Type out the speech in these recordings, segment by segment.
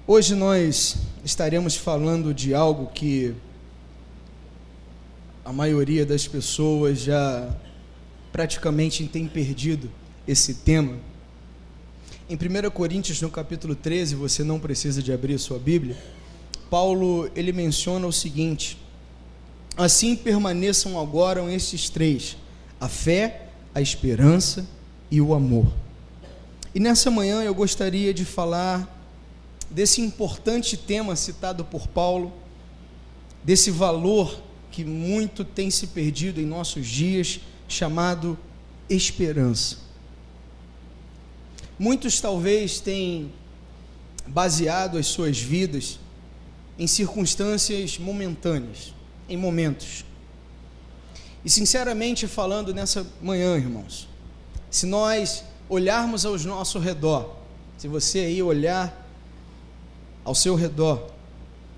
Hoje nós estaremos falando de algo que a maioria das pessoas já praticamente tem perdido esse tema. Em 1 Coríntios, no capítulo 13, você não precisa de abrir sua Bíblia, Paulo, ele menciona o seguinte: assim permaneçam agora estes três, a fé, a esperança e o amor. E nessa manhã eu gostaria de falar desse importante tema citado por Paulo, desse valor que muito tem se perdido em nossos dias, chamado esperança. Muitos talvez tenham baseado as suas vidas em circunstâncias momentâneas, em momentos. E sinceramente falando nessa manhã, irmãos, se nós olharmos ao nosso redor, se você aí olhar ao seu redor,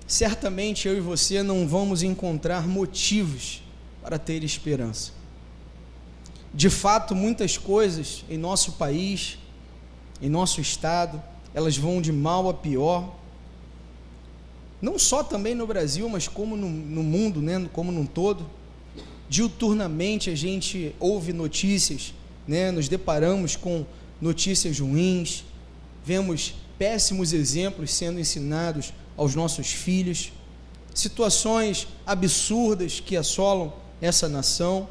certamente eu e você não vamos encontrar motivos para ter esperança. De fato, muitas coisas em nosso país, em nosso estado, elas vão de mal a pior, não só também no Brasil, mas como no mundo, né, como num todo. Diuturnamente a gente ouve notícias, né, nos deparamos com notícias ruins, vemos péssimos exemplos sendo ensinados aos nossos filhos, situações absurdas que assolam essa nação,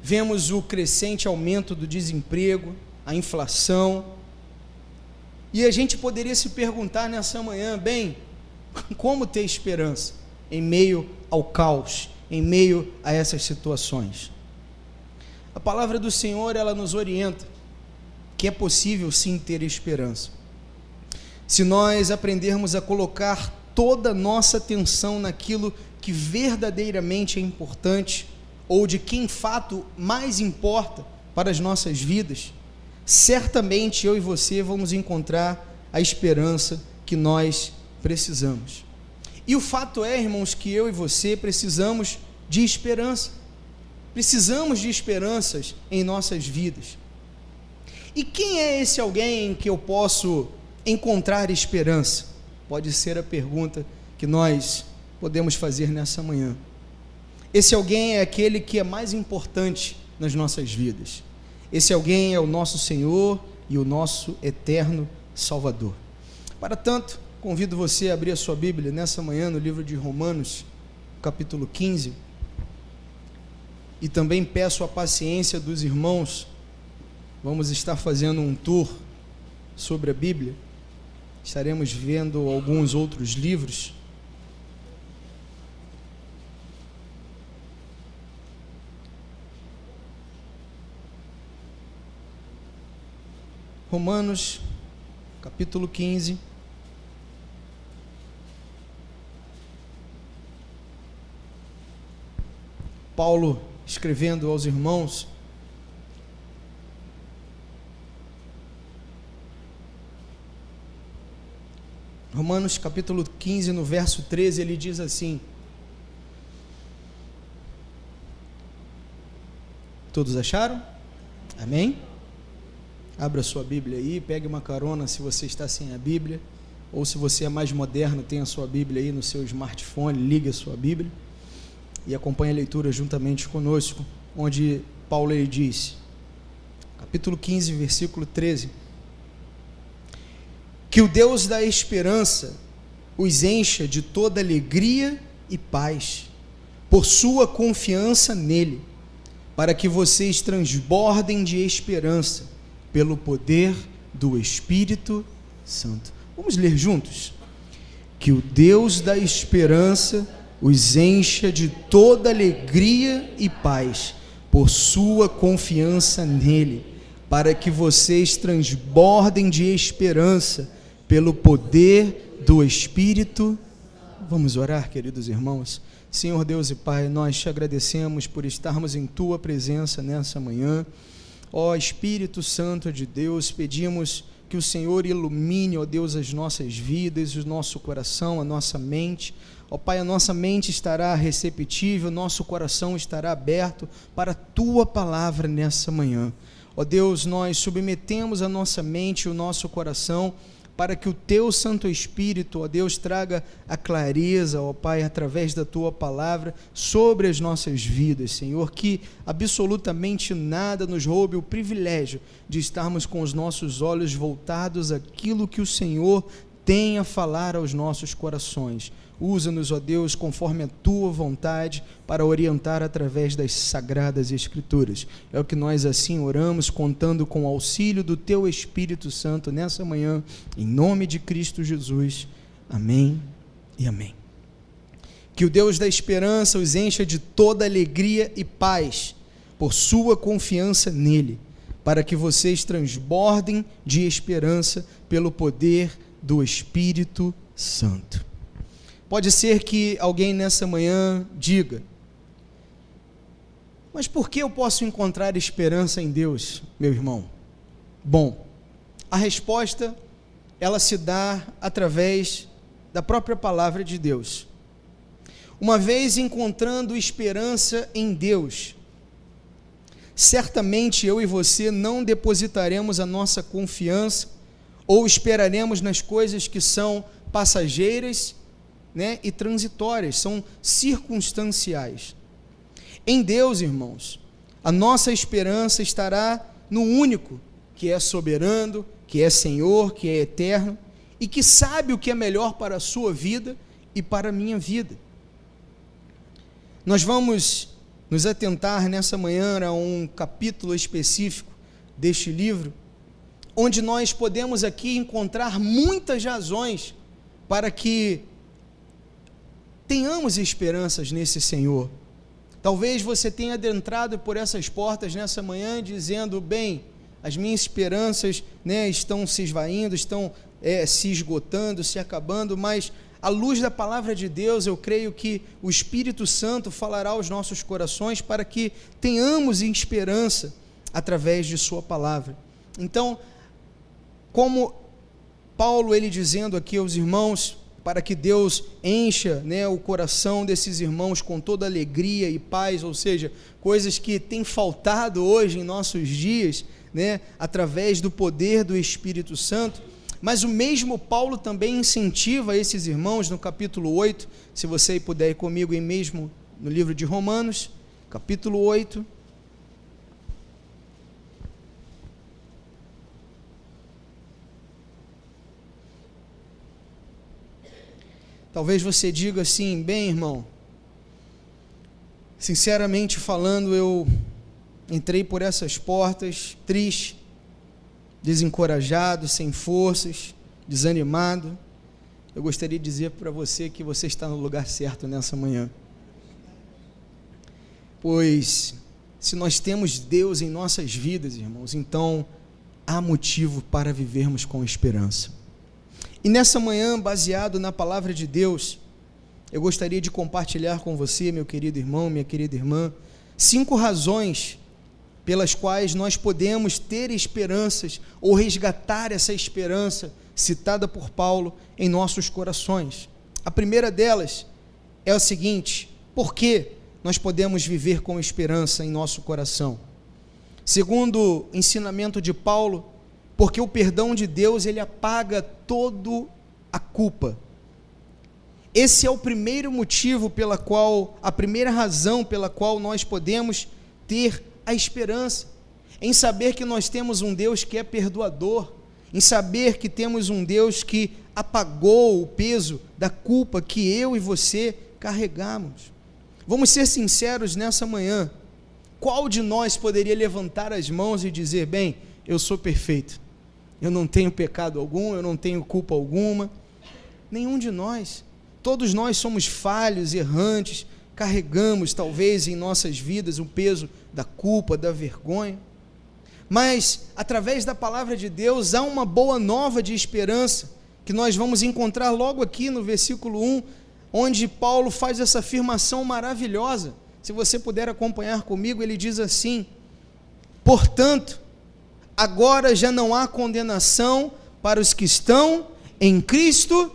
vemos o crescente aumento do desemprego, a inflação, e a gente poderia se perguntar nessa manhã, bem, como ter esperança em meio ao caos, em meio a essas situações? A palavra do Senhor, ela nos orienta que é possível sim ter esperança, se nós aprendermos a colocar toda a nossa atenção naquilo que verdadeiramente é importante, ou de que em fato mais importa para as nossas vidas, certamente eu e você vamos encontrar a esperança que nós precisamos. E o fato é, irmãos, que eu e você precisamos de esperança, precisamos de esperanças em nossas vidas. E quem é esse alguém em que eu posso encontrar esperança? Pode ser a pergunta que nós podemos fazer nessa manhã. Esse alguém é aquele que é mais importante nas nossas vidas. Esse alguém é o nosso Senhor e o nosso eterno Salvador. Para tanto, convido você a abrir a sua Bíblia nessa manhã no livro de Romanos, capítulo 15, e também peço a paciência dos irmãos. Vamos estar fazendo um tour sobre a Bíblia, estaremos vendo alguns outros livros. Romanos, capítulo 15. Paulo, escrevendo aos irmãos, Romanos capítulo 15, no verso 13, ele diz assim: todos acharam? Amém? Abra sua Bíblia aí, pegue uma carona se você está sem a Bíblia, ou se você é mais moderno, tem a sua Bíblia aí no seu smartphone, ligue a sua Bíblia e acompanhe a leitura juntamente conosco, onde Paulo ele diz, capítulo 15, versículo 13, que o Deus da esperança os encha de toda alegria e paz, por sua confiança nele, para que vocês transbordem de esperança, pelo poder do Espírito Santo. Vamos ler juntos? Que o Deus da esperança os encha de toda alegria e paz, por sua confiança nele, para que vocês transbordem de esperança, pelo poder do Espírito. Vamos orar, queridos irmãos. Senhor Deus e Pai, nós te agradecemos por estarmos em tua presença nessa manhã. Ó Espírito Santo de Deus, pedimos que o Senhor ilumine, ó Deus, as nossas vidas, o nosso coração, a nossa mente. Ó Pai, a nossa mente estará receptível, nosso coração estará aberto para a tua palavra nessa manhã. Ó Deus, nós submetemos a nossa mente e o nosso coração para que o teu Santo Espírito, ó Deus, traga a clareza, ó Pai, através da tua palavra, sobre as nossas vidas, Senhor, que absolutamente nada nos roube o privilégio de estarmos com os nossos olhos voltados àquilo que o Senhor tem a falar aos nossos corações. Usa-nos, ó Deus, conforme a tua vontade, para orientar através das sagradas Escrituras. É o que nós assim oramos, contando com o auxílio do teu Espírito Santo nessa manhã, em nome de Cristo Jesus. Amém e amém. Que o Deus da esperança os encha de toda alegria e paz, por sua confiança nele, para que vocês transbordem de esperança pelo poder do Espírito Santo. Pode ser que alguém nessa manhã diga: mas por que eu posso encontrar esperança em Deus, meu irmão? Bom, a resposta, ela se dá através da própria palavra de Deus. Uma vez encontrando esperança em Deus, certamente eu e você não depositaremos a nossa confiança ou esperaremos nas coisas que são passageiras, e transitórias, são circunstanciais. Em Deus, irmãos, a nossa esperança estará no único, que é soberano, que é Senhor, que é eterno, e que sabe o que é melhor para a sua vida e para a minha vida. Nós vamos nos atentar nessa manhã a um capítulo específico deste livro, onde nós podemos aqui encontrar muitas razões para que tenhamos esperanças nesse Senhor. Talvez você tenha adentrado por essas portas nessa manhã dizendo: bem, as minhas esperanças estão se esvaindo, estão se esgotando, se acabando, mas à luz da palavra de Deus, eu creio que o Espírito Santo falará aos nossos corações para que tenhamos esperança através de sua palavra. Então, como Paulo, ele dizendo aqui aos irmãos, para que Deus encha o coração desses irmãos com toda alegria e paz, ou seja, coisas que têm faltado hoje em nossos dias, através do poder do Espírito Santo. Mas o mesmo Paulo também incentiva esses irmãos no capítulo 8, se você puder ir comigo mesmo no livro de Romanos, capítulo 8, talvez você diga assim: bem, irmão, sinceramente falando, eu entrei por essas portas triste, desencorajado, sem forças, desanimado. Eu gostaria de dizer para você que você está no lugar certo nessa manhã, pois se nós temos Deus em nossas vidas, irmãos, então há motivo para vivermos com esperança. E nessa manhã, baseado na palavra de Deus, eu gostaria de compartilhar com você, meu querido irmão, minha querida irmã, 5 razões pelas quais nós podemos ter esperanças ou resgatar essa esperança citada por Paulo em nossos corações. A primeira delas é o seguinte: por que nós podemos viver com esperança em nosso coração? Segundo o ensinamento de Paulo, porque o perdão de Deus, ele apaga toda a culpa. Esse é o primeiro motivo a primeira razão pela qual nós podemos ter a esperança, em saber que nós temos um Deus que é perdoador, em saber que temos um Deus que apagou o peso da culpa que eu e você carregamos. Vamos ser sinceros nessa manhã: qual de nós poderia levantar as mãos e dizer: bem, eu sou perfeito, eu não tenho pecado algum, eu não tenho culpa alguma? Nenhum de nós. Todos nós somos falhos, errantes, carregamos talvez em nossas vidas o peso da culpa, da vergonha. Mas através da palavra de Deus há uma boa nova de esperança, que nós vamos encontrar logo aqui no versículo 1, onde Paulo faz essa afirmação maravilhosa. Se você puder acompanhar comigo, ele diz assim: portanto, agora já não há condenação para os que estão em Cristo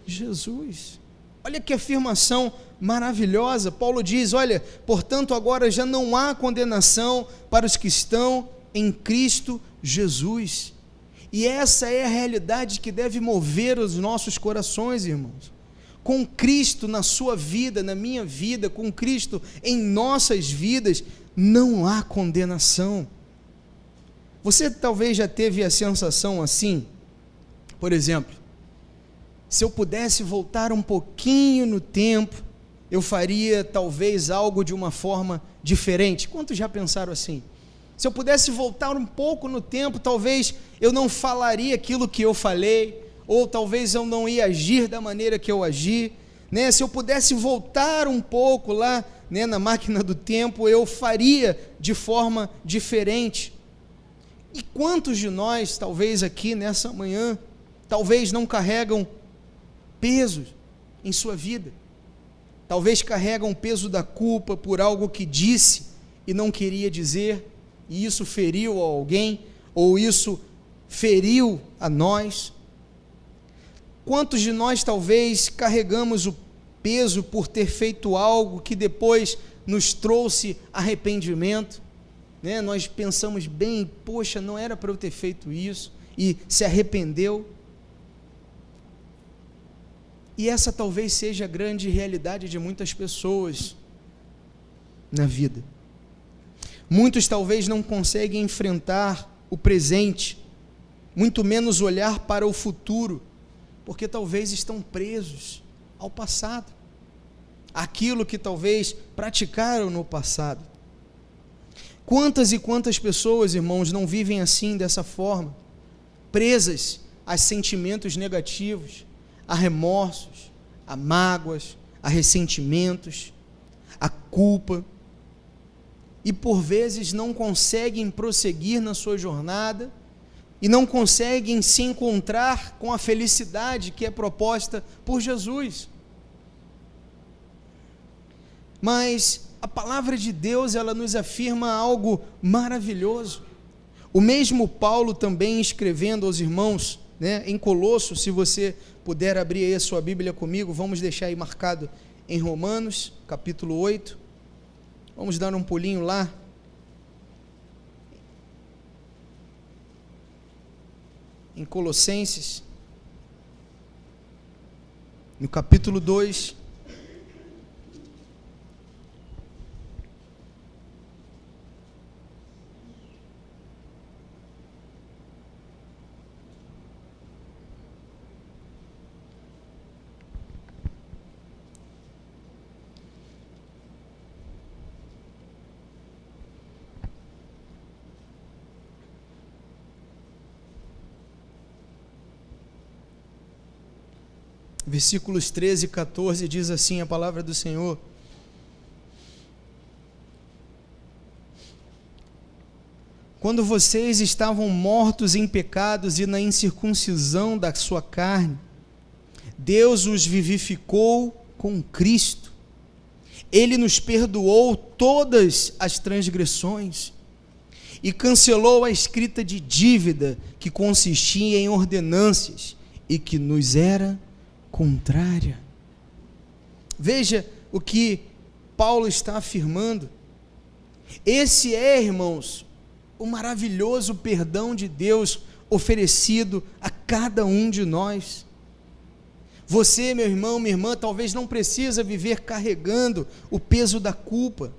Jesus. Olha que afirmação maravilhosa. Paulo diz: olha, portanto, agora já não há condenação para os que estão em Cristo Jesus. E essa é a realidade que deve mover os nossos corações, irmãos. Com Cristo na sua vida, na minha vida, com Cristo em nossas vidas, não há condenação. Você talvez já teve a sensação assim, por exemplo, se eu pudesse voltar um pouquinho no tempo, eu faria talvez algo de uma forma diferente. Quantos já pensaram assim? Se eu pudesse voltar um pouco no tempo, talvez eu não falaria aquilo que eu falei, ou talvez eu não ia agir da maneira que eu agi, né? Se eu pudesse voltar um pouco lá, né, na máquina do tempo, eu faria de forma diferente. E quantos de nós, talvez aqui nessa manhã, talvez não carregam peso em sua vida? Talvez carregam o peso da culpa por algo que disse e não queria dizer, e isso feriu a alguém, ou isso feriu a nós. Quantos de nós talvez carregamos o peso por ter feito algo que depois nos trouxe arrependimento, né? Nós pensamos bem, poxa, não era para eu ter feito isso, e se arrependeu. E essa talvez seja a grande realidade de muitas pessoas na vida. Muitos talvez não conseguem enfrentar o presente, muito menos olhar para o futuro, porque talvez estão presos ao passado, aquilo que talvez praticaram no passado. Quantas e quantas pessoas, irmãos, não vivem assim, dessa forma, presas a sentimentos negativos, a remorsos, a mágoas, a ressentimentos, a culpa, e por vezes não conseguem prosseguir na sua jornada, e não conseguem se encontrar com a felicidade que é proposta por Jesus. Mas a palavra de Deus, ela nos afirma algo maravilhoso. O mesmo Paulo também escrevendo aos irmãos, né, em Colossos, se você puder abrir aí a sua Bíblia comigo, vamos deixar aí marcado em Romanos, capítulo 8, vamos dar um pulinho lá. Em Colossenses, no capítulo 2, versículos 13 e 14, diz assim a palavra do Senhor: quando vocês estavam mortos em pecados e na incircuncisão da sua carne, Deus os vivificou com Cristo. Ele nos perdoou todas as transgressões e cancelou a escrita de dívida que consistia em ordenanças e que nos era contrária. Veja o que Paulo está afirmando. Esse é, irmãos, o maravilhoso perdão de Deus oferecido a cada um de nós. Você, meu irmão, minha irmã, talvez não precisa viver carregando o peso da culpa.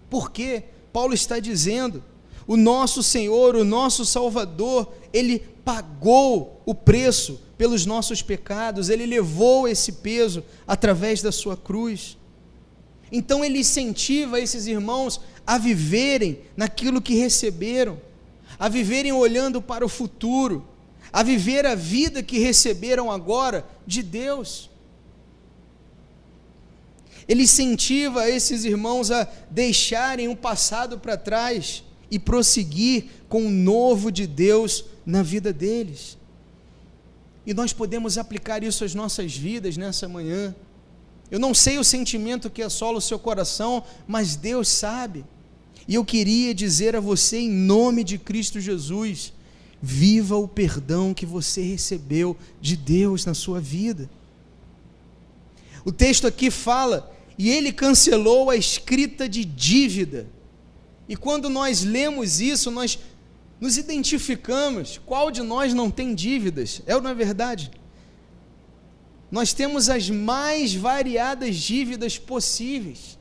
Por quê? Paulo está dizendo, o nosso Senhor, o nosso Salvador, Ele pagou o preço pelos nossos pecados, Ele levou esse peso através da sua cruz. Então Ele incentiva esses irmãos a viverem naquilo que receberam, a viverem olhando para o futuro, a viver a vida que receberam agora de Deus. Ele incentiva esses irmãos a deixarem o passado para trás e prosseguir com o novo de Deus na vida deles. E nós podemos aplicar isso às nossas vidas nessa manhã. Eu não sei o sentimento que assola o seu coração, mas Deus sabe. E eu queria dizer a você, em nome de Cristo Jesus, viva o perdão que você recebeu de Deus na sua vida. O texto aqui fala, e Ele cancelou a escrita de dívida. E quando nós lemos isso, nós nos identificamos. Qual de nós não tem dívidas? É ou não é verdade? Nós temos as mais variadas dívidas possíveis.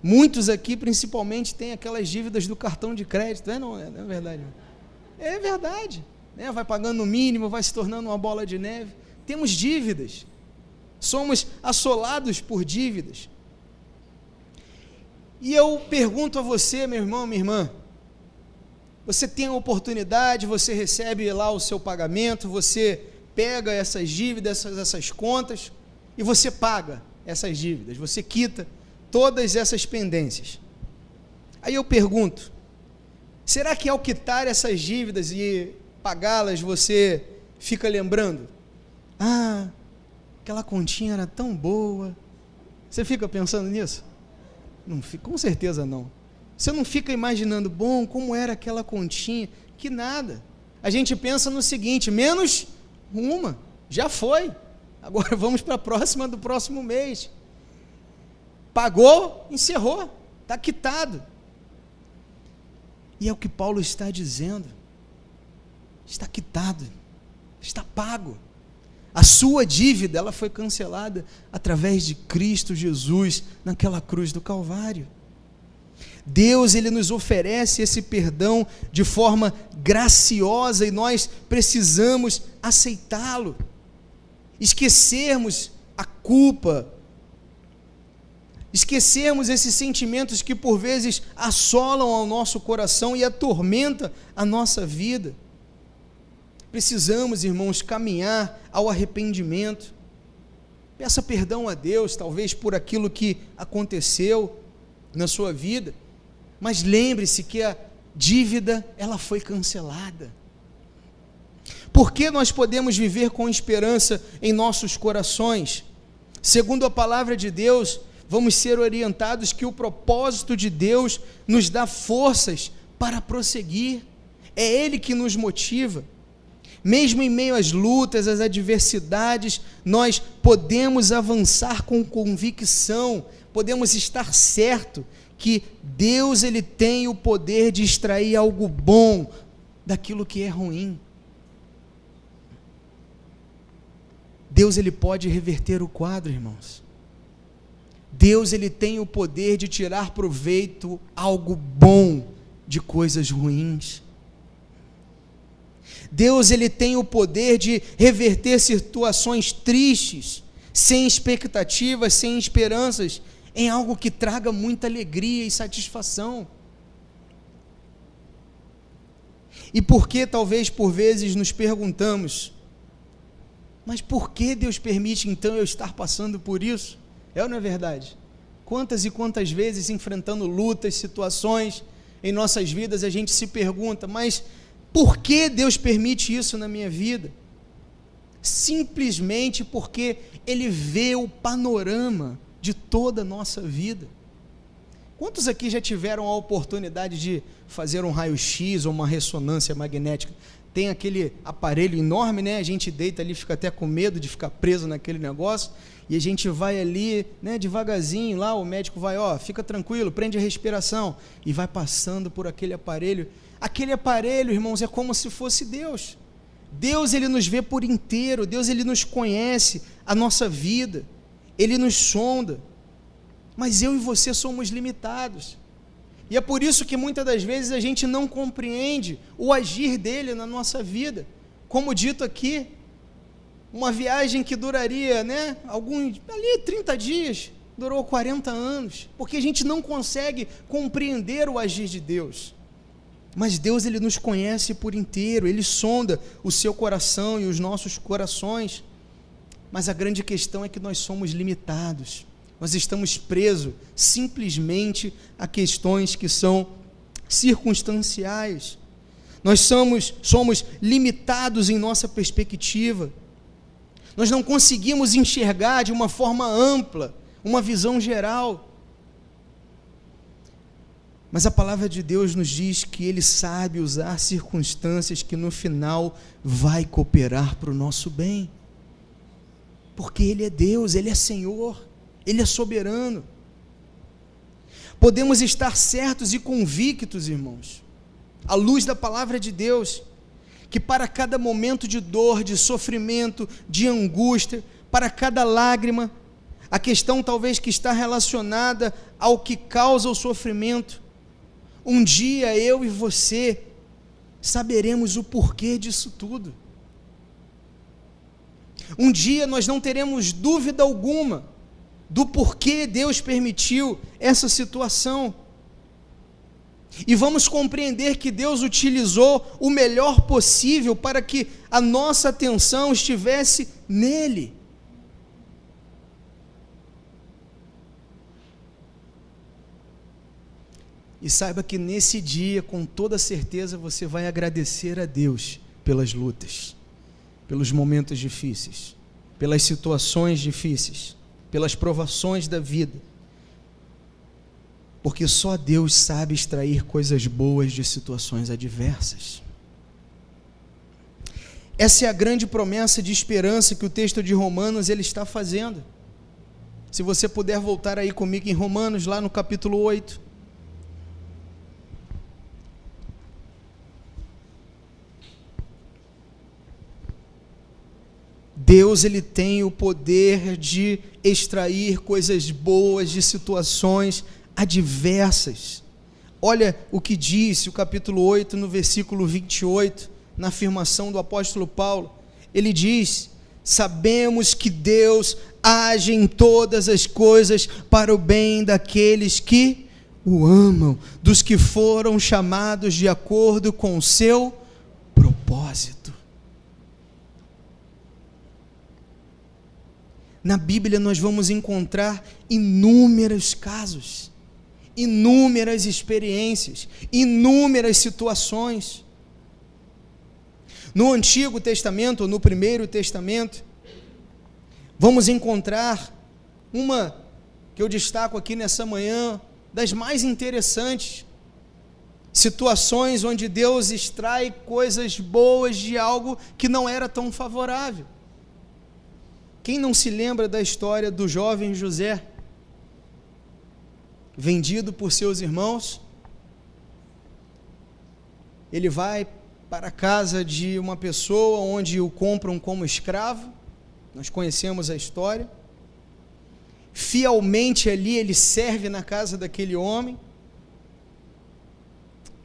Muitos aqui, principalmente, têm aquelas dívidas do cartão de crédito, não é verdade? É verdade, né? Vai pagando o mínimo, vai se tornando uma bola de neve. Temos dívidas, somos assolados por dívidas. E eu pergunto a você, meu irmão, minha irmã, você tem a oportunidade, você recebe lá o seu pagamento, você pega essas dívidas, essas contas, e você paga essas dívidas, você quita todas essas pendências. Aí eu pergunto, será que ao quitar essas dívidas e pagá-las, você fica lembrando? Ah, aquela continha era tão boa. Você fica pensando nisso? Não, com certeza não. Você não fica imaginando, bom, como era aquela continha? Que nada. A gente pensa no seguinte, menos uma, já foi. Agora vamos para a próxima do próximo mês. Pagou, encerrou, está quitado. E é o que Paulo está dizendo. Está quitado, está pago. A sua dívida, ela foi cancelada através de Cristo Jesus naquela cruz do Calvário. Deus, Ele nos oferece esse perdão de forma graciosa e nós precisamos aceitá-lo, esquecermos a culpa, esquecermos esses sentimentos que por vezes assolam ao nosso coração e atormentam a nossa vida. Precisamos, irmãos, caminhar ao arrependimento. Peça perdão a Deus, talvez por aquilo que aconteceu na sua vida, mas lembre-se que a dívida, ela foi cancelada. Por que nós podemos viver com esperança em nossos corações? Segundo a palavra de Deus, vamos ser orientados que o propósito de Deus nos dá forças para prosseguir. É Ele que nos motiva. Mesmo em meio às lutas, às adversidades, nós podemos avançar com convicção, podemos estar certo que Deus, Ele tem o poder de extrair algo bom daquilo que é ruim. Deus, Ele pode reverter o quadro, irmãos. Deus, Ele tem o poder de tirar proveito algo bom de coisas ruins. Deus, Ele tem o poder de reverter situações tristes, sem expectativas, sem esperanças, em algo que traga muita alegria e satisfação. E por que talvez por vezes nos perguntamos, mas por que Deus permite então eu estar passando por isso? É ou não é verdade? Quantas e quantas vezes enfrentando lutas, situações em nossas vidas, a gente se pergunta, mas por que Deus permite isso na minha vida? Simplesmente porque Ele vê o panorama de toda a nossa vida. Quantos aqui já tiveram a oportunidade de fazer um raio-x ou uma ressonância magnética? Tem aquele aparelho enorme, né? A gente deita ali, fica até com medo de ficar preso naquele negócio, e a gente vai ali, né, devagarzinho, lá o médico vai, fica tranquilo, prende a respiração, e vai passando por aquele aparelho. Aquele aparelho, irmãos, é como se fosse Deus. Deus, Ele nos vê por inteiro, Deus, Ele nos conhece, a nossa vida, Ele nos sonda, mas eu e você somos limitados, e é por isso que muitas das vezes a gente não compreende o agir dEle na nossa vida. Como dito aqui, uma viagem que duraria, né, ali 30 dias, durou 40 anos, porque a gente não consegue compreender o agir de Deus. Mas Deus, Ele nos conhece por inteiro, Ele sonda o seu coração e os nossos corações. Mas a grande questão é que nós somos limitados, nós estamos presos simplesmente a questões que são circunstanciais. Nós somos limitados em nossa perspectiva, nós não conseguimos enxergar de uma forma ampla, uma visão geral. Mas a palavra de Deus nos diz que Ele sabe usar circunstâncias que no final vai cooperar para o nosso bem, porque Ele é Deus, Ele é Senhor, Ele é soberano. Podemos estar certos e convictos, irmãos, à luz da palavra de Deus, que para cada momento de dor, de sofrimento, de angústia, para cada lágrima, a questão talvez que está relacionada ao que causa o sofrimento, um dia eu e você saberemos o porquê disso tudo. Um dia nós não teremos dúvida alguma do porquê Deus permitiu essa situação. E vamos compreender que Deus utilizou o melhor possível para que a nossa atenção estivesse nele. E saiba que nesse dia, com toda certeza, você vai agradecer a Deus pelas lutas, pelos momentos difíceis, pelas situações difíceis, pelas provações da vida. Porque só Deus sabe extrair coisas boas de situações adversas. Essa é a grande promessa de esperança que o texto de Romanos ele está fazendo. Se você puder voltar aí comigo em Romanos, lá no capítulo 8. Deus ele tem o poder de extrair coisas boas de situações adversas. Olha o que diz o capítulo 8, no versículo 28, na afirmação do apóstolo Paulo. Ele diz: sabemos que Deus age em todas as coisas para o bem daqueles que o amam, dos que foram chamados de acordo com o seu propósito. Na Bíblia nós vamos encontrar inúmeros casos, inúmeras experiências, inúmeras situações. No Antigo Testamento, ou no Primeiro Testamento, vamos encontrar uma que eu destaco aqui nessa manhã, das mais interessantes, situações onde Deus extrai coisas boas de algo que não era tão favorável. Quem não se lembra da história do jovem José, vendido por seus irmãos? Ele vai para a casa de uma pessoa onde o compram como escravo, nós conhecemos a história. Fielmente ali ele serve na casa daquele homem,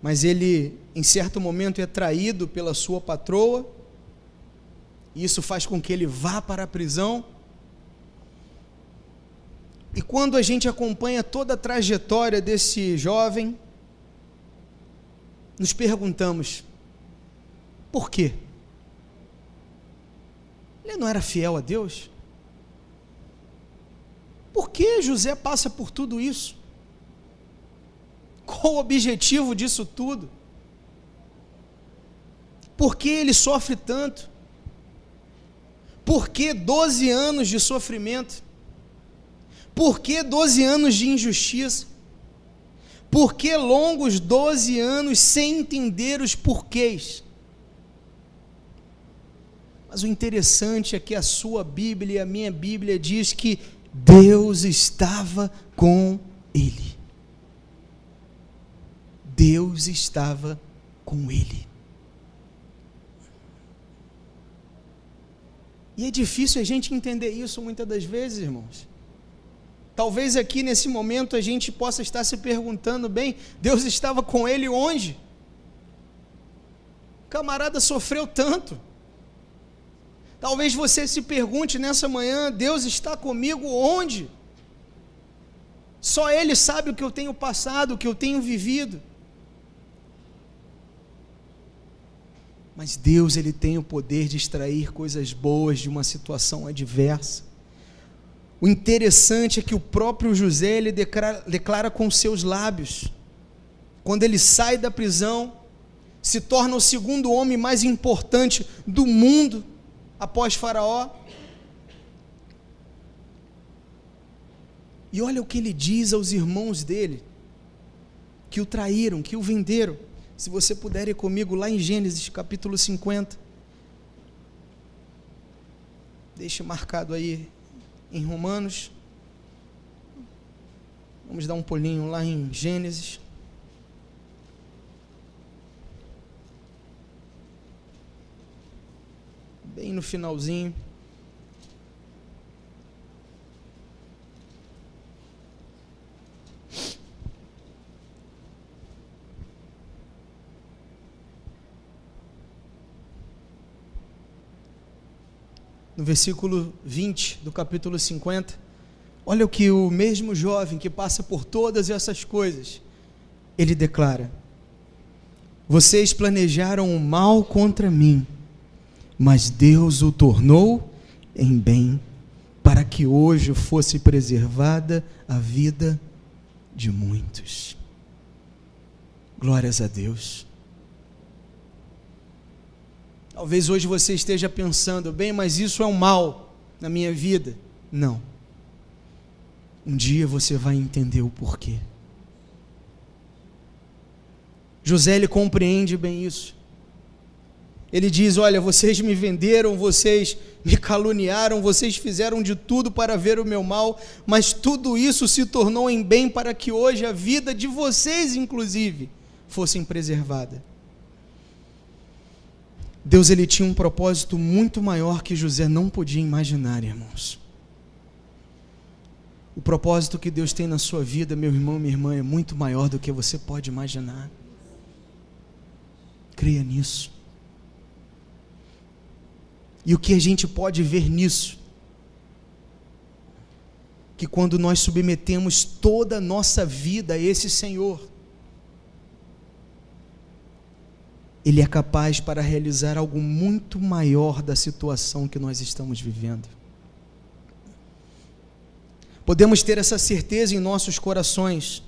mas ele em certo momento é traído pela sua patroa, e isso faz com que ele vá para a prisão. E quando a gente acompanha toda a trajetória desse jovem, nos perguntamos: por quê? Ele não era fiel a Deus? Por que José passa por tudo isso? Qual o objetivo disso tudo? Por que ele sofre tanto? Por que 12 anos de sofrimento? Por que 12 anos de injustiça? Por que longos 12 anos sem entender os porquês? Mas o interessante é que a sua Bíblia e a minha Bíblia diz que Deus estava com ele. Deus estava com ele. E é difícil a gente entender isso muitas das vezes, irmãos. Talvez aqui nesse momento a gente possa estar se perguntando: bem, Deus estava com ele onde? O camarada sofreu tanto. Talvez você se pergunte nessa manhã: Deus está comigo onde? Só Ele sabe o que eu tenho passado, o que eu tenho vivido. Mas Deus, Ele tem o poder de extrair coisas boas de uma situação adversa. O interessante é que o próprio José, ele declara com seus lábios, quando ele sai da prisão, se torna o segundo homem mais importante do mundo, após Faraó. E olha o que ele diz aos irmãos dele, que o traíram, que o venderam. Se você puder ir comigo lá em Gênesis capítulo 50, deixa marcado aí em Romanos, vamos dar um pulinho lá em Gênesis. no finalzinho. No versículo 20 do capítulo 50, olha o que o mesmo jovem que passa por todas essas coisas, ele declara: vocês planejaram o mal contra mim, mas Deus o tornou em bem, para que hoje fosse preservada a vida de muitos. Glórias a Deus. Talvez hoje você esteja pensando, bem, mas isso é um mal na minha vida. Não. Um dia você vai entender o porquê. José, ele compreende bem isso. Ele diz: olha, vocês me venderam, vocês me caluniaram, vocês fizeram de tudo para ver o meu mal, mas tudo isso se tornou em bem para que hoje a vida de vocês, inclusive, fosse preservada. Deus, ele tinha um propósito muito maior que José não podia imaginar, irmãos. O propósito que Deus tem na sua vida, meu irmão, minha irmã, é muito maior do que você pode imaginar. Creia nisso. E o que a gente pode ver nisso? Que quando nós submetemos toda a nossa vida a esse Senhor, Ele é capaz para realizar algo muito maior da situação que nós estamos vivendo. Podemos ter essa certeza em nossos corações.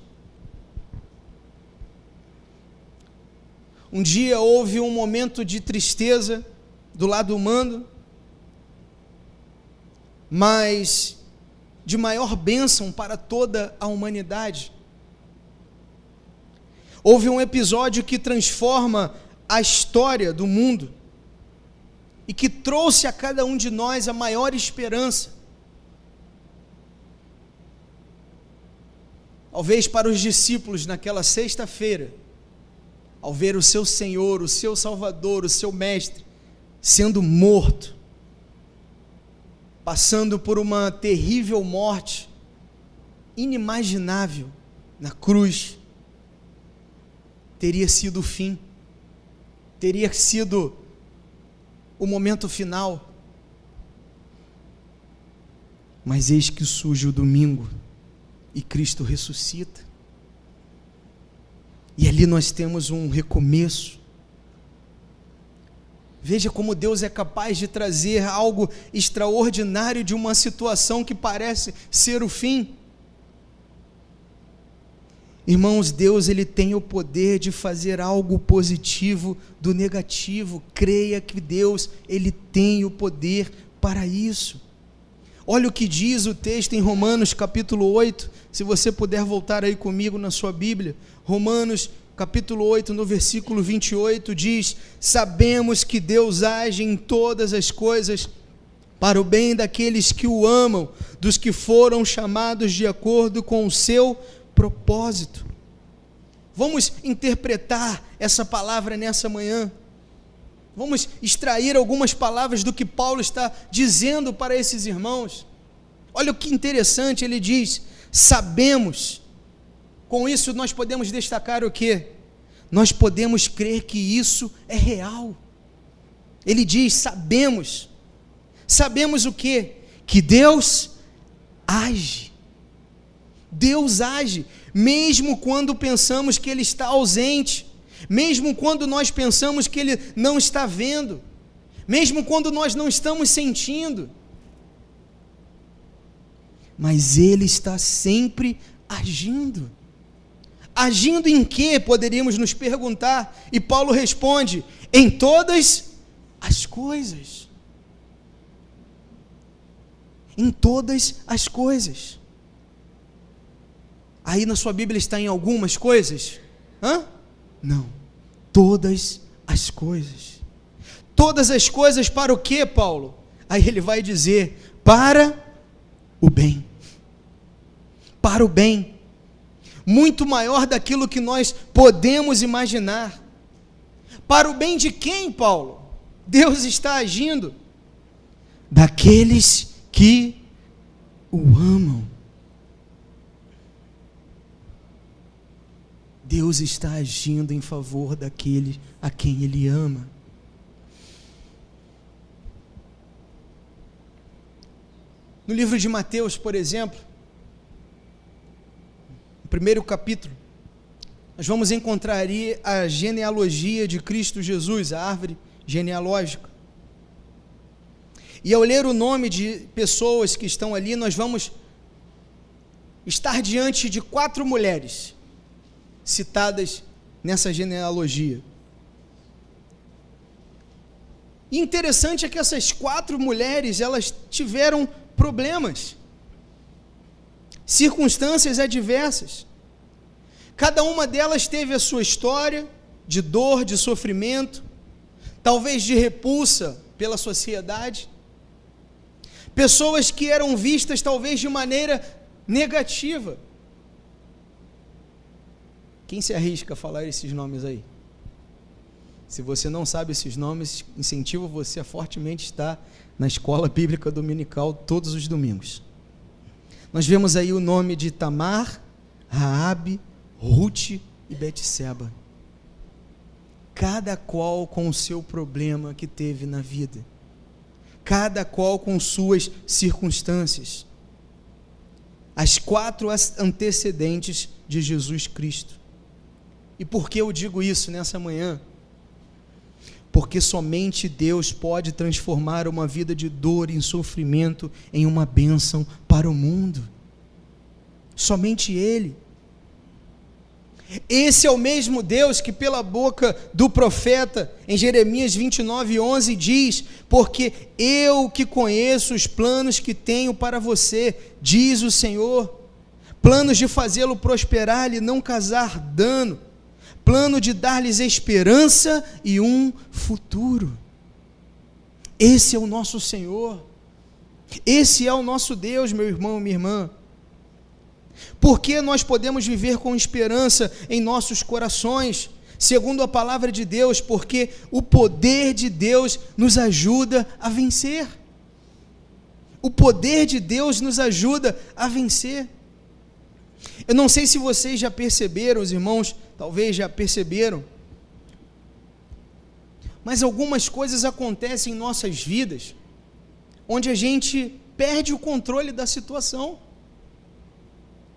Um dia houve um momento de tristeza do lado humano, mas de maior bênção para toda a humanidade. Houve um episódio que transforma a história do mundo e que trouxe a cada um de nós a maior esperança. Talvez para os discípulos naquela sexta-feira, ao ver o seu Senhor, o seu Salvador, o seu Mestre sendo morto, passando por uma terrível morte, inimaginável, na cruz, teria sido o fim, teria sido o momento final. Mas eis que surge o domingo e Cristo ressuscita, e ali nós temos um recomeço. Veja como Deus é capaz de trazer algo extraordinário de uma situação que parece ser o fim. Irmãos, Deus, ele tem o poder de fazer algo positivo do negativo. Creia que Deus, ele tem o poder para isso. Olha o que diz o texto em Romanos capítulo 8, se você puder voltar aí comigo na sua Bíblia. Romanos capítulo 8, no versículo 28, diz: sabemos que Deus age em todas as coisas para o bem daqueles que o amam, dos que foram chamados de acordo com o seu propósito. Vamos interpretar essa palavra nessa manhã. Vamos extrair algumas palavras do que Paulo está dizendo para esses irmãos. Olha o que interessante, ele diz: sabemos. Com isso nós podemos destacar o quê? Nós podemos crer que isso é real. Ele diz: sabemos. Sabemos o quê? Que Deus age. Deus age, mesmo quando pensamos que Ele está ausente, mesmo quando nós pensamos que Ele não está vendo, mesmo quando nós não estamos sentindo, mas Ele está sempre agindo. Agindo em quê? Poderíamos nos perguntar, e Paulo responde: em todas as coisas. Em todas as coisas. Aí na sua Bíblia está em algumas coisas? Não, todas as coisas. Todas as coisas para o quê, Paulo? Aí ele vai dizer: para o bem. Para o bem. Muito maior daquilo que nós podemos imaginar. Para o bem de quem, Paulo? Deus está agindo. daqueles que o amam. Deus está agindo em favor daquele a quem Ele ama. No livro de Mateus, por exemplo, no primeiro capítulo, nós vamos encontrar aí a genealogia de Cristo Jesus, a árvore genealógica. E ao ler o nome de pessoas que estão ali, nós vamos estar diante de 4 mulheres citadas nessa genealogia. E interessante é que essas 4 mulheres, elas tiveram problemas, circunstâncias adversas. Cada uma delas teve a sua história de dor, de sofrimento, talvez de repulsa pela sociedade. Pessoas que eram vistas talvez de maneira negativa. Quem se arrisca a falar esses nomes aí? Se você não sabe esses nomes, incentivo você a fortemente estar na escola bíblica dominical todos os domingos. Nós vemos aí o nome de Tamar, Raabe, Ruth e Betseba. Cada qual com o seu problema que teve na vida. Cada qual com suas circunstâncias. As 4 antecedentes de Jesus Cristo. E por que eu digo isso nessa manhã? Porque somente Deus pode transformar uma vida de dor e sofrimento em uma bênção para o mundo. Somente Ele. Esse é o mesmo Deus que pela boca do profeta, em Jeremias 29:11 diz: porque eu que conheço os planos que tenho para você, diz o Senhor, planos de fazê-lo prosperar e não causar dano, plano de dar-lhes esperança e um futuro. Esse é o nosso Senhor, esse é o nosso Deus, meu irmão, minha irmã. Porque nós podemos viver com esperança em nossos corações, segundo a palavra de Deus, porque o poder de Deus nos ajuda a vencer. O poder de Deus nos ajuda a vencer. Eu não sei se vocês já perceberam, os irmãos talvez já perceberam, mas algumas coisas acontecem em nossas vidas, onde a gente perde o controle da situação.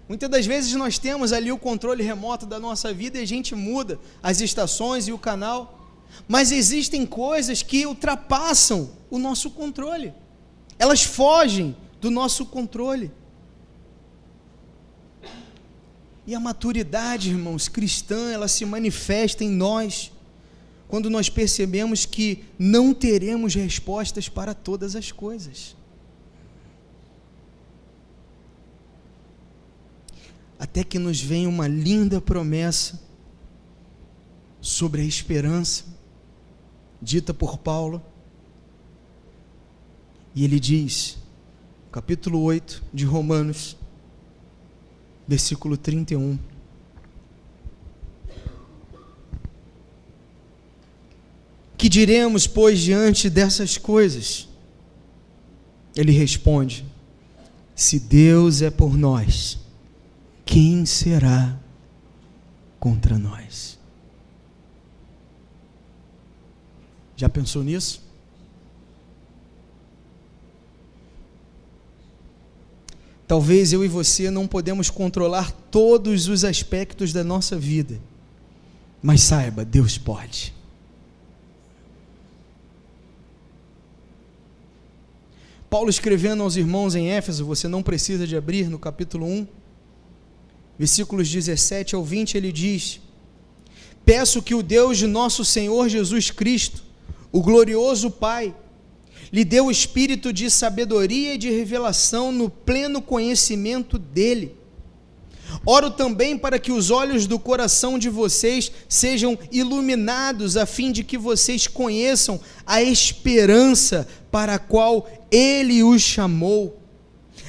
Muitas das vezes nós temos ali o controle remoto da nossa vida e a gente muda as estações e o canal, mas existem coisas que ultrapassam o nosso controle, elas fogem do nosso controle. E a maturidade, irmãos, cristã, ela se manifesta em nós, quando nós percebemos que não teremos respostas para todas as coisas. Até que nos vem uma linda promessa sobre a esperança, dita por Paulo, e ele diz, capítulo 8 de Romanos, versículo 31, que diremos, pois, diante dessas coisas? Ele responde, se Deus é por nós, quem será contra nós? Já pensou nisso? Talvez eu e você não podemos controlar todos os aspectos da nossa vida, mas saiba, Deus pode. Paulo escrevendo aos irmãos em Éfeso, você não precisa de abrir, no capítulo 1, versículos 17 ao 20, ele diz: peço que o Deus de nosso Senhor Jesus Cristo, o glorioso Pai, lhe dê o espírito de sabedoria e de revelação no pleno conhecimento dele. Oro também para que os olhos do coração de vocês sejam iluminados, a fim de que vocês conheçam a esperança para a qual ele os chamou,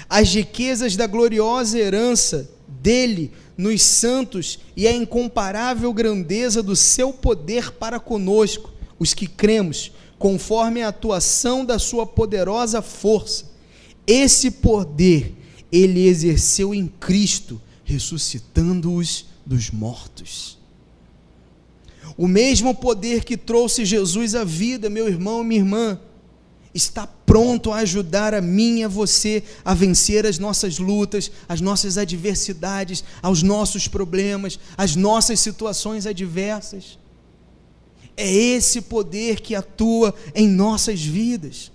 as riquezas da gloriosa herança dele nos santos e a incomparável grandeza do seu poder para conosco, os que cremos, conforme a atuação da sua poderosa força. Esse poder ele exerceu em Cristo, ressuscitando-os dos mortos. O mesmo poder que trouxe Jesus à vida, meu irmão e minha irmã, está pronto a ajudar a mim e a você a vencer as nossas lutas, as nossas adversidades, aos nossos problemas, as nossas situações adversas. É esse poder que atua em nossas vidas.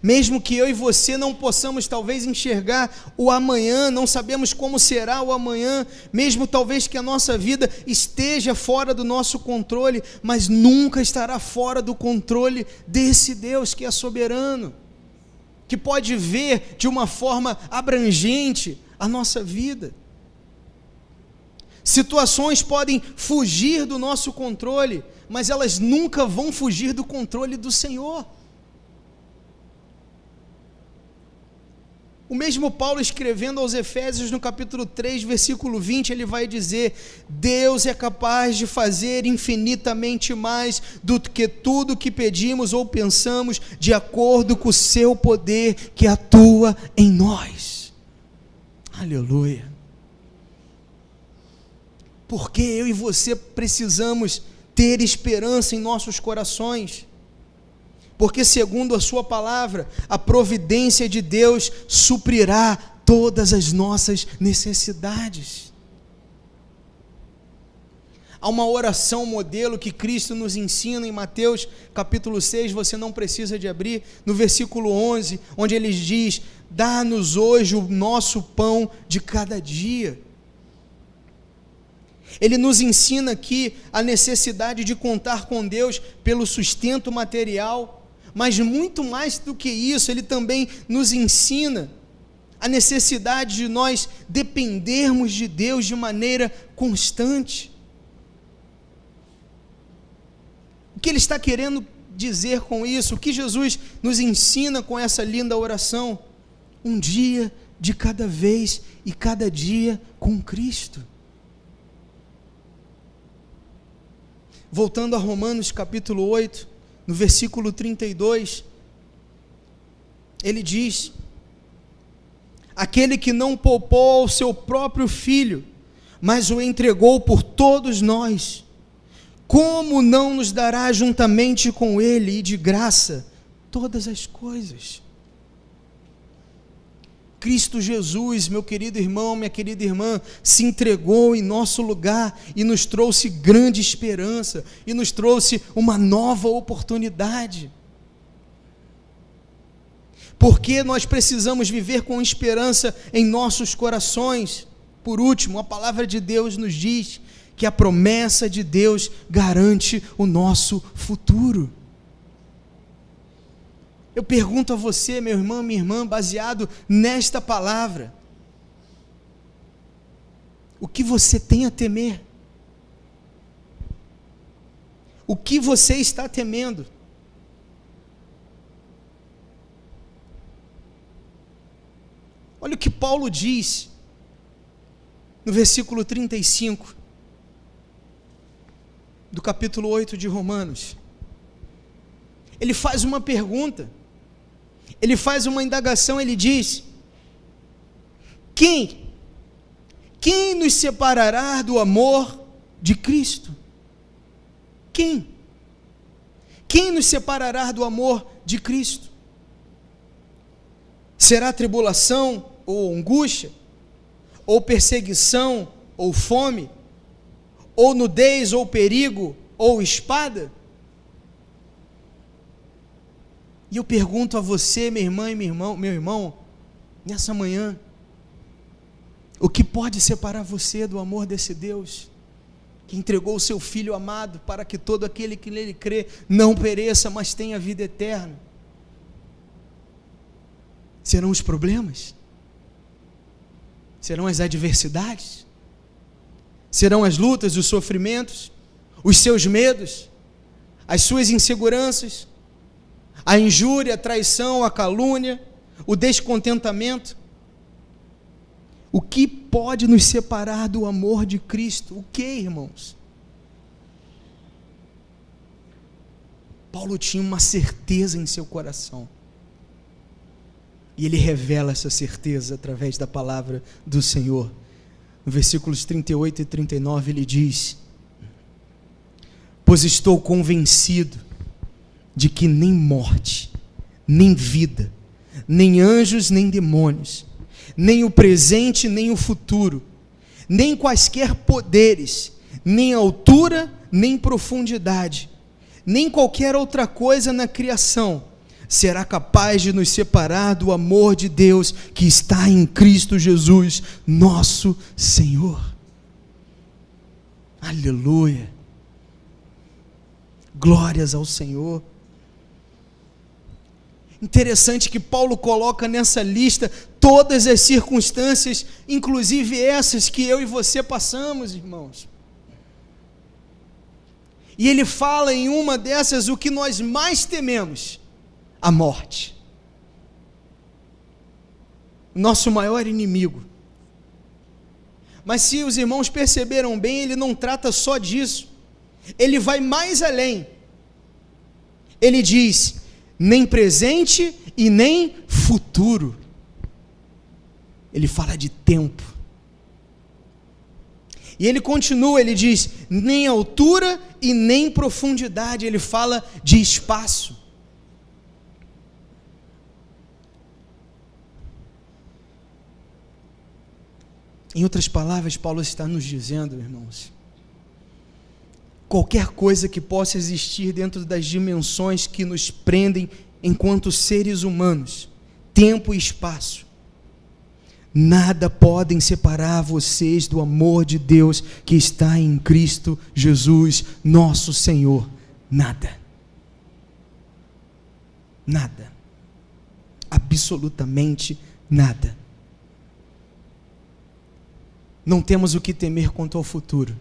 Mesmo que eu e você não possamos talvez enxergar o amanhã, não sabemos como será o amanhã, mesmo talvez que a nossa vida esteja fora do nosso controle, mas nunca estará fora do controle desse Deus que é soberano, que pode ver de uma forma abrangente a nossa vida. Situações podem fugir do nosso controle, mas elas nunca vão fugir do controle do Senhor. O mesmo Paulo escrevendo aos Efésios no capítulo 3, versículo 20, ele vai dizer: Deus é capaz de fazer infinitamente mais do que tudo que pedimos ou pensamos, de acordo com o seu poder que atua em nós. Aleluia. Porque eu e você precisamos ter esperança em nossos corações. Porque segundo a sua palavra, a providência de Deus suprirá todas as nossas necessidades. Há uma oração modelo que Cristo nos ensina em Mateus capítulo 6, você não precisa de abrir, no versículo 11, onde ele diz: dá-nos hoje o nosso pão de cada dia. Ele nos ensina aqui a necessidade de contar com Deus pelo sustento material, mas muito mais do que isso, ele também nos ensina a necessidade de nós dependermos de Deus de maneira constante. O que ele está querendo dizer com isso? O que Jesus nos ensina com essa linda oração? Um dia de cada vez e cada dia com Cristo. Voltando a Romanos capítulo 8, no versículo 32, ele diz: aquele que não poupou ao seu próprio filho, mas o entregou por todos nós, como não nos dará juntamente com ele e de graça todas as coisas? Cristo Jesus, meu querido irmão, minha querida irmã, se entregou em nosso lugar e nos trouxe grande esperança, e nos trouxe uma nova oportunidade. Porque nós precisamos viver com esperança em nossos corações. Por último, a palavra de Deus nos diz que a promessa de Deus garante o nosso futuro. Eu pergunto a você, meu irmão, minha irmã, baseado nesta palavra, o que você tem a temer? O que você está temendo? Olha o que Paulo diz no versículo 35 do capítulo 8 de Romanos. Ele faz uma pergunta, ele faz uma indagação, ele diz: quem nos separará do amor de Cristo? Quem nos separará do amor de Cristo? Será tribulação ou angústia, ou perseguição, ou fome, ou nudez, ou perigo, ou espada? E eu pergunto a você, minha irmã e meu irmão, nessa manhã, o que pode separar você do amor desse Deus, que entregou o seu Filho amado, para que todo aquele que nele crê, não pereça, mas tenha vida eterna? Serão os problemas? Serão as adversidades? Serão as lutas, os sofrimentos, os seus medos, as suas inseguranças, a injúria, a traição, a calúnia, o descontentamento? O que pode nos separar do amor de Cristo? O que, irmãos? Paulo tinha uma certeza em seu coração. E ele revela essa certeza através da palavra do Senhor. No versículos 38 e 39 ele diz: pois estou convencido de que nem morte, nem vida, nem anjos, nem demônios, nem o presente, nem o futuro, nem quaisquer poderes, nem altura, nem profundidade, nem qualquer outra coisa na criação será capaz de nos separar do amor de Deus que está em Cristo Jesus, nosso Senhor. Aleluia! Glórias ao Senhor. Interessante que Paulo coloca nessa lista todas as circunstâncias, inclusive essas que eu e você passamos, irmãos. E ele fala em uma dessas o que nós mais tememos: a morte. Nosso maior inimigo. Mas se os irmãos perceberam bem, ele não trata só disso. Ele vai mais além. Ele diz: nem presente e nem futuro. Ele fala de tempo. E ele continua, ele diz: nem altura e nem profundidade. Ele fala de espaço. Em outras palavras, Paulo está nos dizendo, irmãos, qualquer coisa que possa existir dentro das dimensões que nos prendem enquanto seres humanos, tempo e espaço, nada podem separar vocês do amor de Deus que está em Cristo Jesus, nosso Senhor. Nada. Nada. Absolutamente nada. Não temos o que temer quanto ao futuro.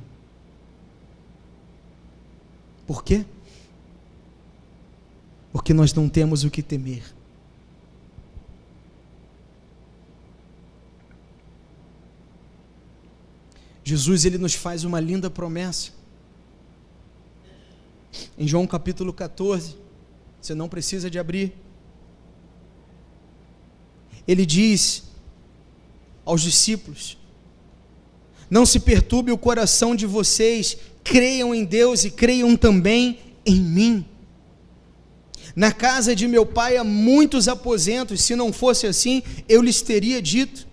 Por quê? Porque nós não temos o que temer. Jesus, ele nos faz uma linda promessa. Em João capítulo 14, você não precisa de abrir. Ele diz aos discípulos: não se perturbe o coração de vocês, creiam em Deus e creiam também em mim. Na casa de meu pai há muitos aposentos, se não fosse assim, eu lhes teria dito.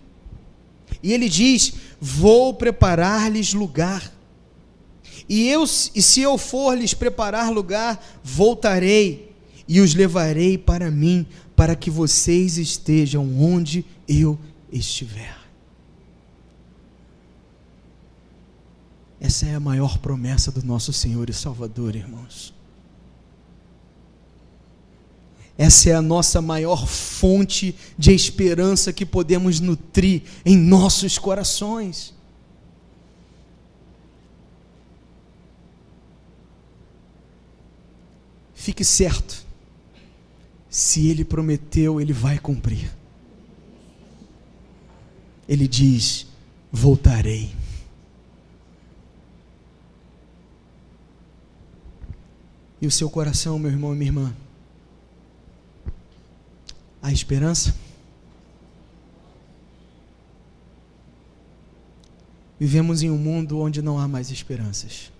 E ele diz: vou preparar-lhes lugar. E se eu for lhes preparar lugar, voltarei e os levarei para mim, para que vocês estejam onde eu estiver. Essa é a maior promessa do nosso Senhor e Salvador, irmãos. Essa é a nossa maior fonte de esperança que podemos nutrir em nossos corações. Fique certo, se Ele prometeu, Ele vai cumprir. Ele diz: voltarei. E o seu coração, meu irmão e minha irmã? Há esperança? Vivemos em um mundo onde não há mais esperanças.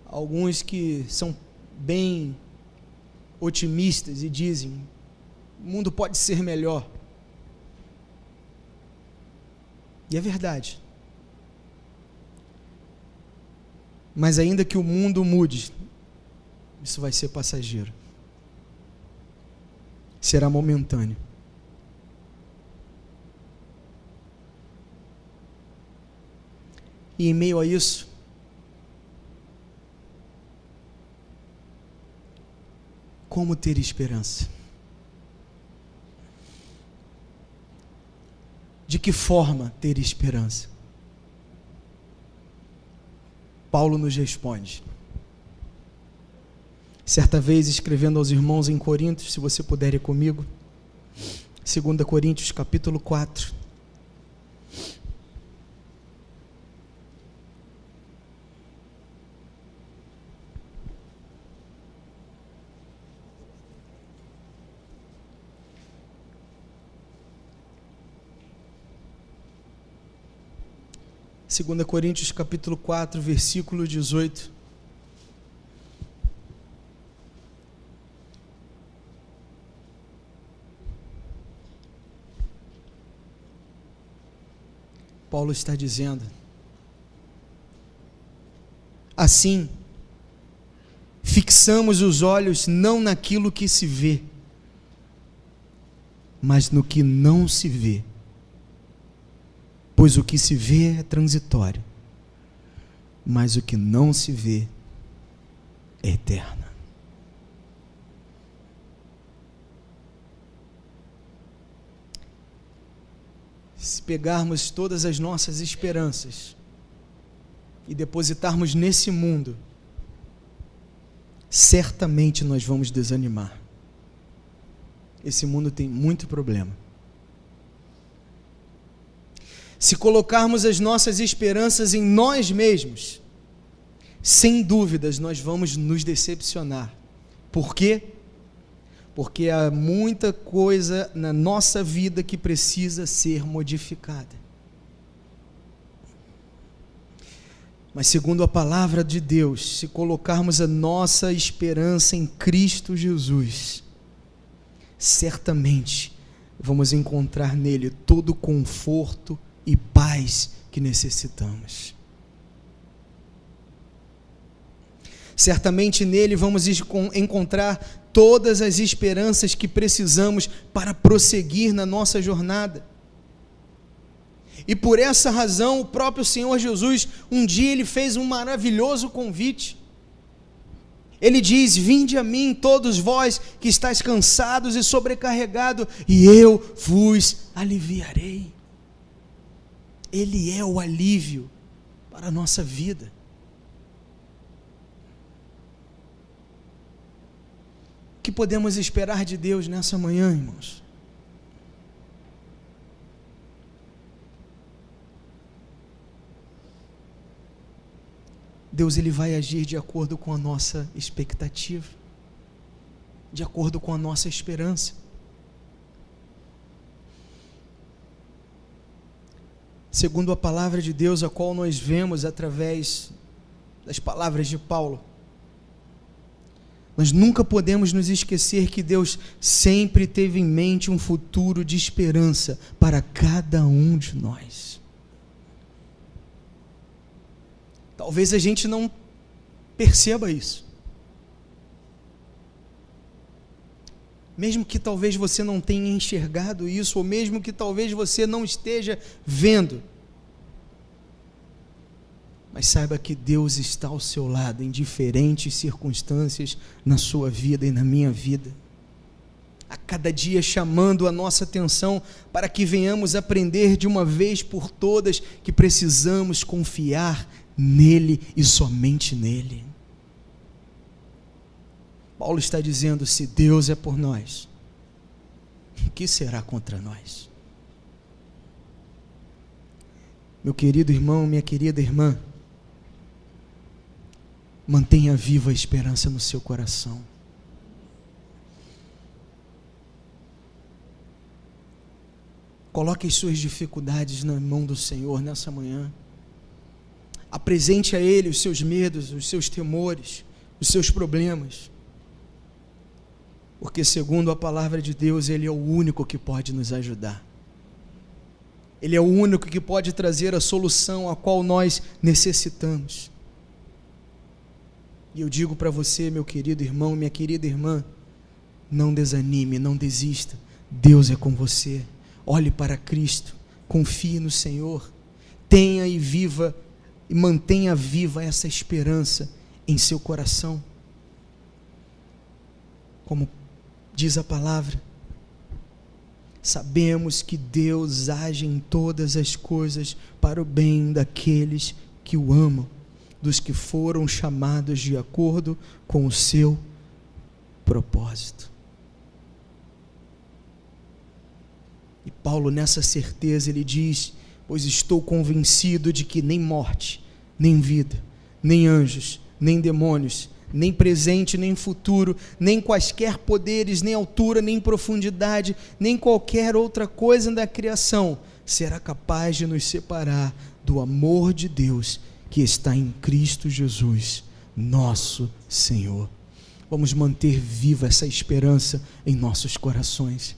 Alguns que são bem otimistas e dizem: o mundo pode ser melhor. E é verdade. Mas ainda que o mundo mude, isso vai ser passageiro. Será momentâneo. E em meio a isso, como ter esperança? De que forma ter esperança? Paulo nos responde. Certa vez, escrevendo aos irmãos em Coríntios, se você puder ir comigo, 2 Coríntios capítulo 4. 2 Coríntios capítulo 4, versículo 18. Paulo está dizendo: assim, fixamos os olhos não naquilo que se vê, mas no que não se vê. Pois o que se vê é transitório, mas o que não se vê é eterno. Se pegarmos todas as nossas esperanças e depositarmos nesse mundo, certamente nós vamos desanimar. Esse mundo tem muito problema. Se colocarmos as nossas esperanças em nós mesmos, sem dúvidas nós vamos nos decepcionar. Por quê? Porque há muita coisa na nossa vida que precisa ser modificada. Mas segundo a palavra de Deus, se colocarmos a nossa esperança em Cristo Jesus, certamente vamos encontrar nele todo o conforto e paz que necessitamos. Certamente nele vamos encontrar todas as esperanças que precisamos para prosseguir na nossa jornada. E por essa razão, o próprio Senhor Jesus, um dia ele fez um maravilhoso convite. Ele diz: vinde a mim todos vós que estáis cansados e sobrecarregados, e eu vos aliviarei. Ele é o alívio para a nossa vida. O que podemos esperar de Deus nessa manhã, irmãos? Deus ele vai agir de acordo com a nossa expectativa, de acordo com a nossa esperança. Segundo a palavra de Deus, a qual nós vemos através das palavras de Paulo, nós nunca podemos nos esquecer que Deus sempre teve em mente um futuro de esperança para cada um de nós. Talvez a gente não perceba isso. Mesmo que talvez você não tenha enxergado isso, ou mesmo que talvez você não esteja vendo, mas saiba que Deus está ao seu lado em diferentes circunstâncias na sua vida e na minha vida, a cada dia chamando a nossa atenção para que venhamos aprender de uma vez por todas que precisamos confiar nele e somente nele. Paulo está dizendo: se Deus é por nós, o que será contra nós? Meu querido irmão, minha querida irmã, mantenha viva a esperança no seu coração. Coloque as suas dificuldades na mão do Senhor nessa manhã. Apresente a Ele os seus medos, os seus temores, os seus problemas. Porque segundo a palavra de Deus, Ele é o único que pode nos ajudar. Ele é o único que pode trazer a solução a qual nós necessitamos. E eu digo para você, meu querido irmão, minha querida irmã, não desanime, não desista. Deus é com você. Olhe para Cristo, confie no Senhor. Tenha e viva e mantenha viva essa esperança em seu coração. Como diz a palavra, sabemos que Deus age em todas as coisas para o bem daqueles que o amam, dos que foram chamados de acordo com o seu propósito. E Paulo, nessa certeza, ele diz: pois estou convencido de que nem morte, nem vida, nem anjos, nem demônios, nem presente, nem futuro, nem quaisquer poderes, nem altura, nem profundidade, nem qualquer outra coisa da criação será capaz de nos separar do amor de Deus que está em Cristo Jesus, nosso Senhor. Vamos manter viva essa esperança em nossos corações.